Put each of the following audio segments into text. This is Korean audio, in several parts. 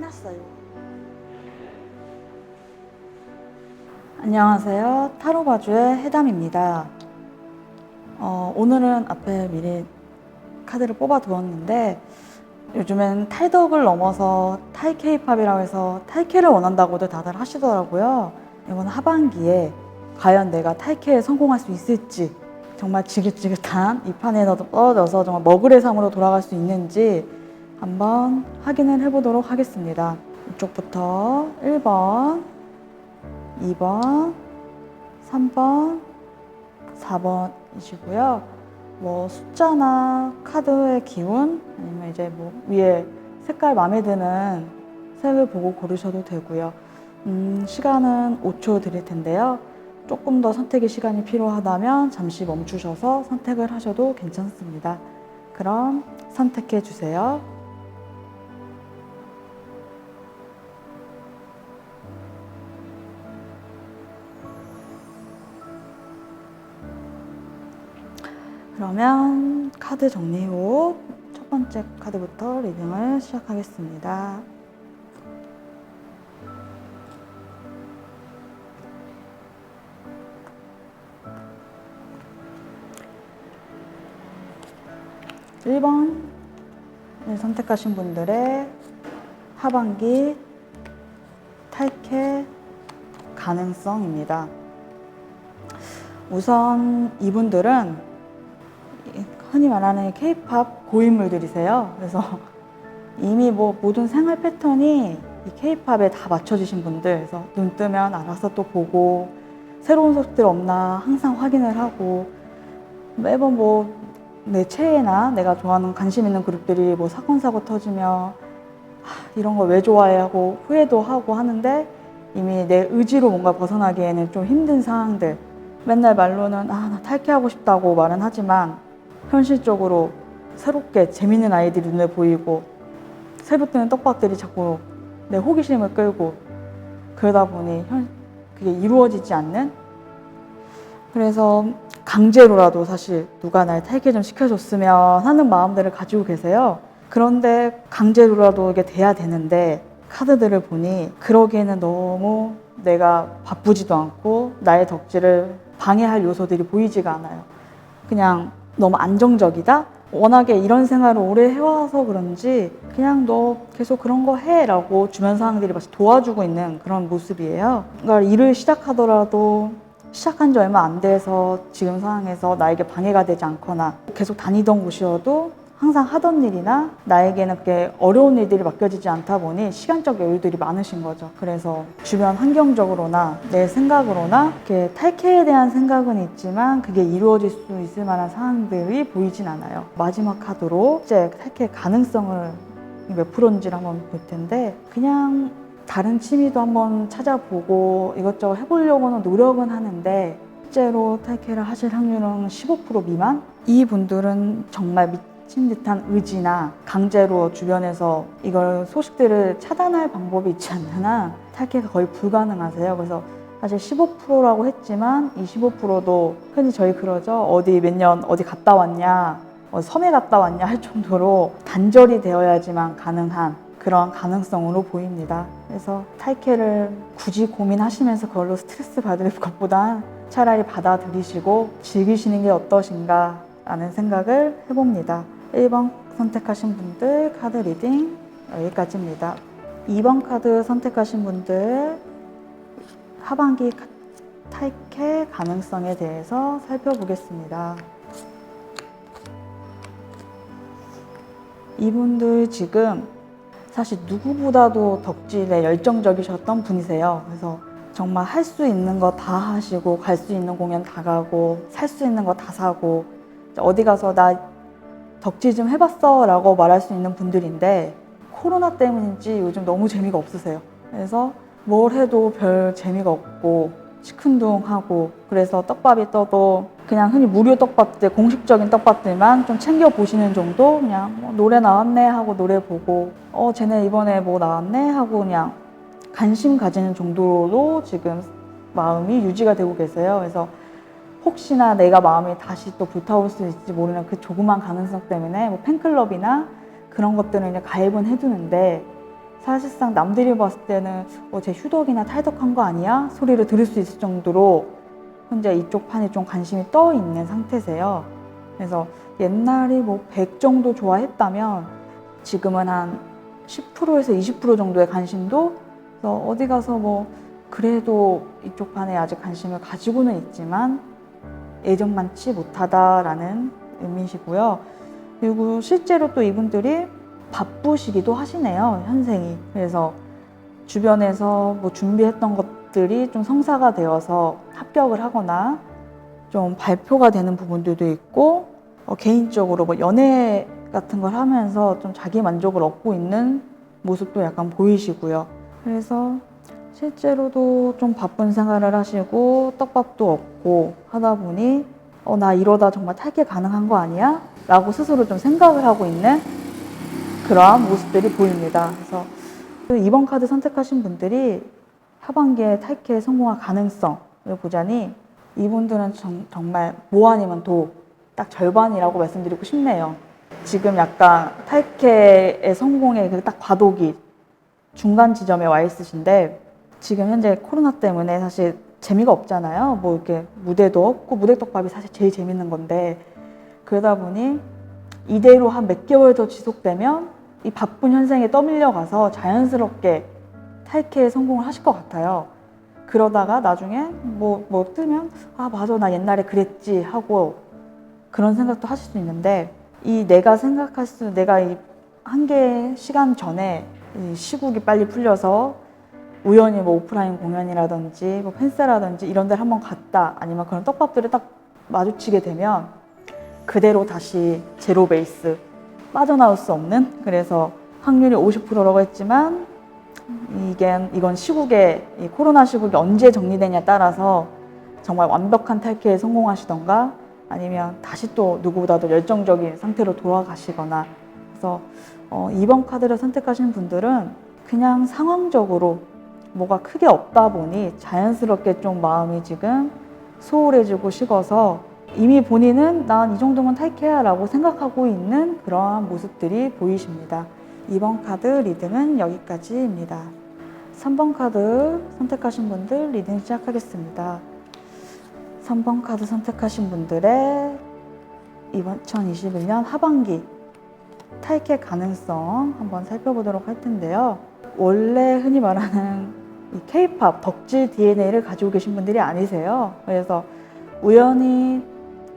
끝났어요. 안녕하세요. 타로바주의 해담입니다. 오늘은 앞에 미리 카드를 뽑아 두었는데 요즘엔 탈덕을 넘어서 탈케이팝이라고 해서 탈케를 원한다고도 다들 하시더라고요. 이번 하반기에 과연 내가 탈케에 성공할 수 있을지, 정말 지긋지긋한 이 판에서 떨어져서 정말 먹으의 삶으로 돌아갈 수 있는지 한번 확인을 해보도록 하겠습니다. 이쪽부터 1번, 2번, 3번, 4번이시고요. 뭐 숫자나 카드의 기운, 아니면 이제 뭐 위에 색깔 마음에 드는 색을 보고 고르셔도 되고요. 시간은 5초 드릴 텐데요. 조금 더 선택의 시간이 필요하다면 잠시 멈추셔서 선택을 하셔도 괜찮습니다. 그럼 선택해 주세요. 그러면 카드 정리 후 첫 번째 카드부터 리딩을 시작하겠습니다. (1번) 선택하신 분들의 하반기 탈케 가능성입니다. 우선 이분들은 흔히 말하는 K-팝 고인물들이세요. 그래서 이미 뭐 모든 생활 패턴이 이 K-팝에 다 맞춰지신 분들, 그래서 눈 뜨면 알아서 또 보고 새로운 소식들 없나 항상 확인을 하고 매번 뭐 내 최애나 내가 좋아하는 관심 있는 그룹들이 뭐 사건 사고 터지며 이런 거 왜 좋아해 하고 후회도 하고 하는데 이미 내 의지로 뭔가 벗어나기에는 좀 힘든 상황들, 맨날 말로는 나 탈퇴하고 싶다고 말은 하지만 현실적으로 새롭게 재밌는 아이들이 눈에 보이고 새로 뜨는 떡밥들이 자꾸 내 호기심을 끌고 그러다 보니 그게 이루어지지 않는, 그래서 강제로라도 사실 누가 날 탈퇴 좀 시켜줬으면 하는 마음들을 가지고 계세요. 그런데 강제로라도 이게 돼야 되는데 카드들을 보니 그러기에는 너무 내가 바쁘지도 않고 나의 덕질을 방해할 요소들이 보이지가 않아요. 그냥 너무 안정적이다? 워낙에 이런 생활을 오래 해와서 그런지 그냥 너 계속 그런 거 해 라고 주변 사람들이 마치 도와주고 있는 그런 모습이에요. 그러니까 일을 시작하더라도 시작한 지 얼마 안 돼서 지금 상황에서 나에게 방해가 되지 않거나 계속 다니던 곳이어도 항상 하던 일이나 나에게는 그게 어려운 일들이 맡겨지지 않다 보니 시간적 여유들이 많으신 거죠. 그래서 주변 환경적으로나 내 생각으로나 이렇게 탈케에 대한 생각은 있지만 그게 이루어질 수 있을 만한 상황들이 보이진 않아요. 마지막 카드로 실제 탈케 가능성을 몇 프로인지를 한번 볼 텐데, 그냥 다른 취미도 한번 찾아보고 이것저것 해보려고는 노력은 하는데 실제로 탈케를 하실 확률은 15% 미만? 이분들은 정말 미친 듯한 의지나 강제로 주변에서 이걸 소식들을 차단할 방법이 있지 않는 한 탈케가 거의 불가능하세요. 그래서 사실 15%라고 했지만 이 15%도 흔히 저희 그러죠. 어디 몇 년 어디 갔다 왔냐, 섬에 갔다 왔냐 할 정도로 단절이 되어야지만 가능한 그런 가능성으로 보입니다. 그래서 탈케를 굳이 고민하시면서 그걸로 스트레스 받을 것보다 차라리 받아들이시고 즐기시는 게 어떠신가 라는 생각을 해봅니다. 1번 선택하신 분들 카드 리딩 여기까지입니다. 2번 카드 선택하신 분들 하반기 탈케 가능성에 대해서 살펴보겠습니다. 이분들 지금 사실 누구보다도 덕질에 열정적이셨던 분이세요. 그래서 정말 할 수 있는 거 다 하시고 갈 수 있는 공연 다 가고 살 수 있는 거 다 사고 어디 가서 나 덕질 좀 해봤어 라고 말할 수 있는 분들인데 코로나 때문인지 요즘 너무 재미가 없으세요. 그래서 뭘 해도 별 재미가 없고 시큰둥하고, 그래서 떡밥이 떠도 그냥 흔히 무료 떡밥들, 공식적인 떡밥들만 좀 챙겨보시는 정도? 그냥 뭐 노래 나왔네 하고 노래 보고 쟤네 이번에 뭐 나왔네 하고 그냥 관심 가지는 정도로 지금 마음이 유지가 되고 계세요. 그래서 혹시나 내가 마음이 다시 또 불타올 수 있을지 모르는 그 조그만 가능성 때문에 뭐 팬클럽이나 그런 것들은 이제 가입은 해두는데 사실상 남들이 봤을 때는 쟤 휴덕이나 탈덕한 거 아니야? 소리를 들을 수 있을 정도로 현재 이쪽 판에 좀 관심이 떠 있는 상태세요. 그래서 옛날에 뭐 100 정도 좋아했다면 지금은 한 10%에서 20% 정도의 관심도, 그래서 어디 가서 뭐 그래도 이쪽 판에 아직 관심을 가지고는 있지만 예전만치 못하다라는 의미시고요. 그리고 실제로 또 이분들이 바쁘시기도 하시네요, 현생이. 그래서 주변에서 뭐 준비했던 것들이 좀 성사가 되어서 합격을 하거나 좀 발표가 되는 부분들도 있고, 개인적으로 뭐 연애 같은 걸 하면서 좀 자기 만족을 얻고 있는 모습도 약간 보이시고요. 그래서 실제로도 좀 바쁜 생활을 하시고 떡밥도 얻고 하다 보니 나 이러다 정말 탈퇴 가능한 거 아니야? 라고 스스로 좀 생각을 하고 있는 그러한 모습들이 보입니다. 그래서 이번 카드 선택하신 분들이 하반기에 탈퇴에 성공할 가능성을 보자니 이분들은 정말 뭐 아니면 도 딱 절반이라고 말씀드리고 싶네요. 지금 약간 탈퇴의 성공의 그 딱 과도기 중간 지점에 와 있으신데, 지금 현재 코로나 때문에 사실 재미가 없잖아요. 뭐 이렇게 무대도 없고, 무대떡밥이 사실 제일 재밌는 건데, 그러다 보니 이대로 한 몇 개월 더 지속되면 이 바쁜 현생에 떠밀려 가서 자연스럽게 탈퇴에 성공을 하실 것 같아요. 그러다가 나중에 뭐 뜨면 맞아, 나 옛날에 그랬지 하고 그런 생각도 하실 수 있는데, 내가 이 한계 시간 전에 이 시국이 빨리 풀려서 우연히 뭐 오프라인 공연이라든지 뭐 팬사라든지 이런 데를 한번 갔다, 아니면 그런 떡밥들을 딱 마주치게 되면 그대로 다시 제로 베이스, 빠져나올 수 없는, 그래서 확률이 50%라고 했지만 이건 시국의, 이 코로나 시국이 언제 정리되냐에 따라서 정말 완벽한 탈퇴에 성공하시던가 아니면 다시 또 누구보다도 열정적인 상태로 돌아가시거나. 그래서 이번 카드를 선택하신 분들은 그냥 상황적으로 뭐가 크게 없다 보니 자연스럽게 좀 마음이 지금 소홀해지고 식어서 이미 본인은 난 이 정도면 탈퇴야 라고 생각하고 있는 그러한 모습들이 보이십니다. 이번 카드 리딩은 여기까지입니다. 3번 카드 선택하신 분들 리딩 시작하겠습니다. 3번 카드 선택하신 분들의 이번 2021년 하반기 탈퇴 가능성 한번 살펴보도록 할 텐데요. 원래 흔히 말하는 이 K-팝 덕질 DNA를 가지고 계신 분들이 아니세요. 그래서 우연히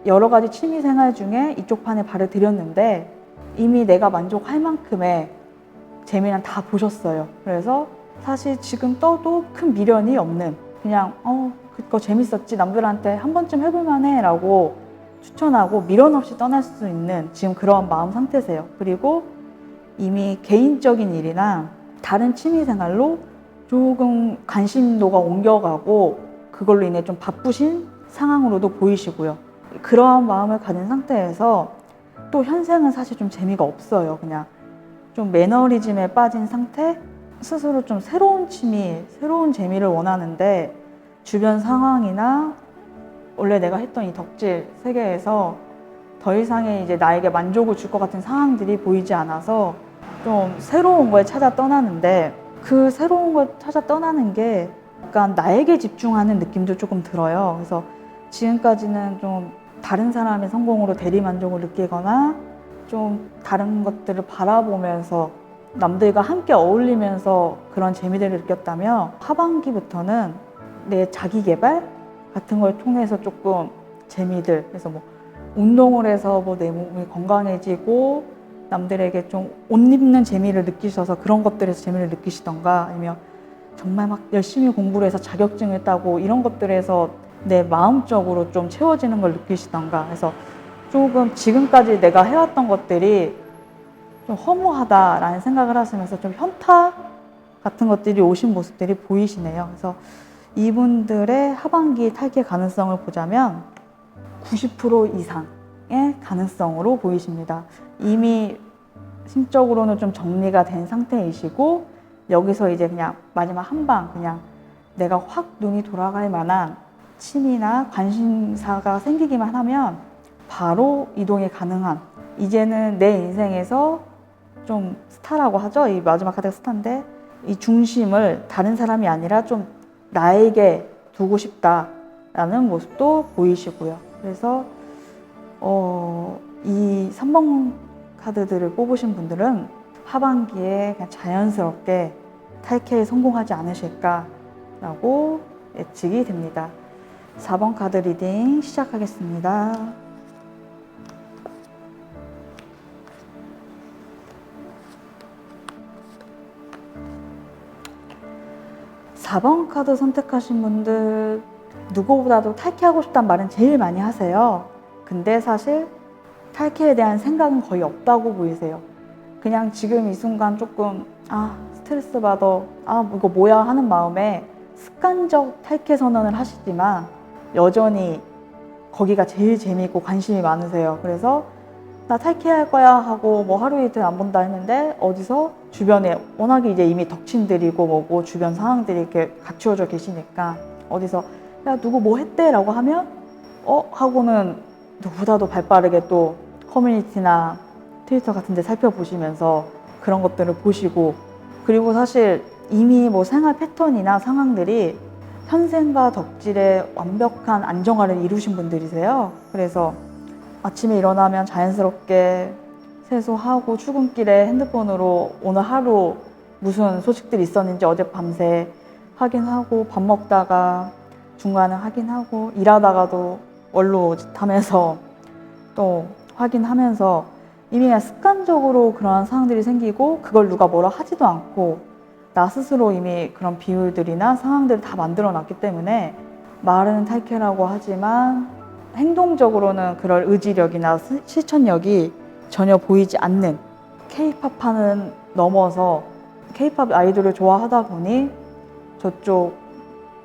여러 가지 취미 생활 중에 이쪽 판에 발을 들였는데 이미 내가 만족할 만큼의 재미는 다 보셨어요. 그래서 사실 지금 떠도 큰 미련이 없는, 그냥 그거 재밌었지, 남들한테 한 번쯤 해볼만 해 라고 추천하고 미련 없이 떠날 수 있는 지금 그런 마음 상태세요. 그리고 이미 개인적인 일이나 다른 취미 생활로 조금 관심도가 옮겨가고 그걸로 인해 좀 바쁘신 상황으로도 보이시고요. 그러한 마음을 가진 상태에서 또 현생은 사실 좀 재미가 없어요. 그냥 좀 매너리즘에 빠진 상태, 스스로 좀 새로운 취미, 새로운 재미를 원하는데 주변 상황이나 원래 내가 했던 이 덕질 세계에서 더 이상의 이제 나에게 만족을 줄 것 같은 상황들이 보이지 않아서 좀 새로운 걸 찾아 떠나는데, 그 새로운 걸 찾아 떠나는 게 약간 나에게 집중하는 느낌도 조금 들어요. 그래서 지금까지는 좀 다른 사람의 성공으로 대리만족을 느끼거나 좀 다른 것들을 바라보면서 남들과 함께 어울리면서 그런 재미들을 느꼈다면, 하반기부터는 내 자기 개발 같은 걸 통해서 조금 재미들, 그래서 뭐 운동을 해서 뭐 내 몸이 건강해지고 남들에게 좀 옷 입는 재미를 느끼셔서 그런 것들에서 재미를 느끼시던가, 아니면 정말 막 열심히 공부를 해서 자격증을 따고 이런 것들에서 내 마음적으로 좀 채워지는 걸 느끼시던가 해서 조금 지금까지 내가 해왔던 것들이 좀 허무하다라는 생각을 하시면서 좀 현타 같은 것들이 오신 모습들이 보이시네요. 그래서 이분들의 하반기 탈퇴 가능성을 보자면 90% 이상의 가능성으로 보이십니다. 이미 심적으로는 좀 정리가 된 상태이시고, 여기서 이제 그냥 마지막 한 방, 그냥 내가 확 눈이 돌아갈 만한 취미나 관심사가 생기기만 하면 바로 이동이 가능한, 이제는 내 인생에서 좀 스타라고 하죠. 이 마지막 카드가 스타인데 이 중심을 다른 사람이 아니라 좀 나에게 두고 싶다라는 모습도 보이시고요. 그래서 이 3번 카드들을 뽑으신 분들은 하반기에 그냥 자연스럽게 탈캐에 성공하지 않으실까라고 예측이 됩니다. 4번 카드 리딩 시작하겠습니다. (4번) 카드 선택하신 분들 누구보다도 탈캐하고 싶다는 말은 제일 많이 하세요. 근데 사실 탈캐에 대한 생각은 거의 없다고 보이세요. 그냥 지금 이 순간 조금 스트레스 받아, 이거 뭐야 하는 마음에 습관적 탈캐 선언을 하시지만 여전히 거기가 제일 재미있고 관심이 많으세요. 그래서 나 탈캐할 거야 하고 뭐 하루 이틀 안 본다 했는데 어디서 주변에 워낙에 이제 이미 덕친들이고 뭐고 주변 상황들이 이렇게 갖추어져 계시니까 어디서 야 누구 뭐 했대? 라고 하면 하고는 누구보다도 발빠르게 또 커뮤니티나 트위터 같은 데 살펴보시면서 그런 것들을 보시고, 그리고 사실 이미 뭐 생활 패턴이나 상황들이 현생과 덕질의 완벽한 안정화를 이루신 분들이세요. 그래서 아침에 일어나면 자연스럽게 세수하고 출근길에 핸드폰으로 오늘 하루 무슨 소식들이 있었는지 어젯밤새 확인하고, 밥 먹다가 중간에 확인하고, 일하다가도 원로짓하면서 또 확인하면서 이미 그냥 습관적으로 그런 상황들이 생기고, 그걸 누가 뭐라 하지도 않고 나 스스로 이미 그런 비율들이나 상황들을 다 만들어 놨기 때문에 말은 탈캐라고 하지만 행동적으로는 그럴 의지력이나 실천력이 전혀 보이지 않는, K-팝판은 넘어서 K-팝 아이돌을 좋아하다 보니 저쪽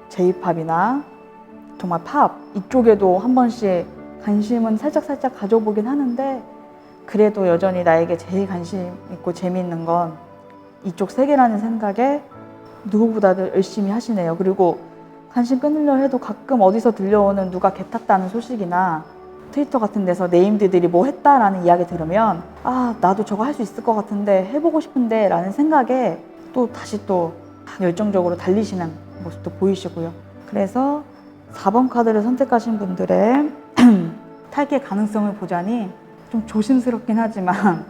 J-팝이나 정말 팝 이쪽에도 한 번씩 관심은 살짝 가져보긴 하는데, 그래도 여전히 나에게 제일 관심 있고 재미있는 건 이쪽 세계라는 생각에 누구보다도 열심히 하시네요. 그리고 관심 끊으려 해도 가끔 어디서 들려오는 누가 개 탔다는 소식이나 트위터 같은 데서 네임드들이 뭐 했다라는 이야기 들으면 나도 저거 할 수 있을 것 같은데 해보고 싶은데 라는 생각에 또 다시 또 열정적으로 달리시는 모습도 보이시고요. 그래서 4번 카드를 선택하신 분들의 탈캐 가능성을 보자니 좀 조심스럽긴 하지만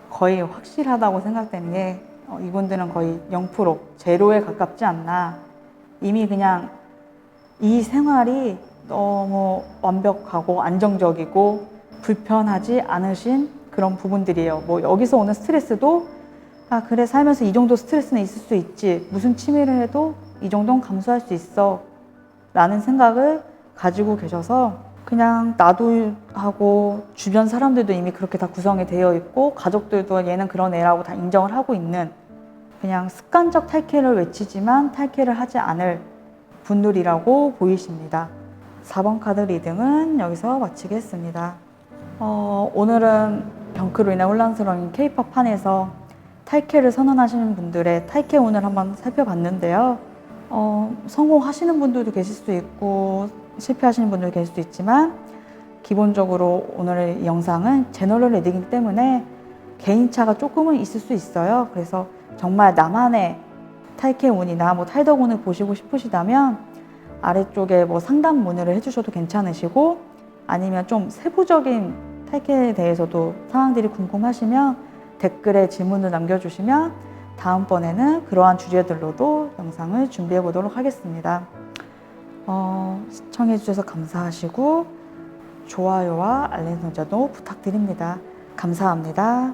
거의 확실하다고 생각되는 게 이분들은 거의 0%, 제로에 가깝지 않나. 이미 그냥 이 생활이 너무 완벽하고 안정적이고 불편하지 않으신 그런 부분들이에요. 뭐 여기서 오는 스트레스도 그래 살면서 이 정도 스트레스는 있을 수 있지, 무슨 취미를 해도 이 정도는 감수할 수 있어 라는 생각을 가지고 계셔서 그냥 나도 하고 주변 사람들도 이미 그렇게 다 구성이 되어 있고 가족들도 얘는 그런 애라고 다 인정을 하고 있는, 그냥 습관적 탈캐를 외치지만 탈캐를 하지 않을 분들이라고 보이십니다. 4번 카드 리딩은 여기서 마치겠습니다. 오늘은 병크로 인해 혼란스러운 K-팝 판에서 탈캐를 선언하시는 분들의 탈캐 운을 한번 살펴봤는데요. 성공하시는 분들도 계실 수 있고 실패하시는 분들도 계실 수 있지만, 기본적으로 오늘 이 영상은 제너럴 리딩이기 때문에 개인차가 조금은 있을 수 있어요. 그래서 정말 나만의 탈캐 운이나 뭐 탈덕 운을 보시고 싶으시다면 아래쪽에 뭐 상담 문의를 해주셔도 괜찮으시고, 아니면 좀 세부적인 탈캐에 대해서도 상황들이 궁금하시면 댓글에 질문을 남겨주시면 다음번에는 그러한 주제들로도 영상을 준비해 보도록 하겠습니다. 시청해 주셔서 감사하시고 좋아요와 알림 설정도 부탁드립니다. 감사합니다.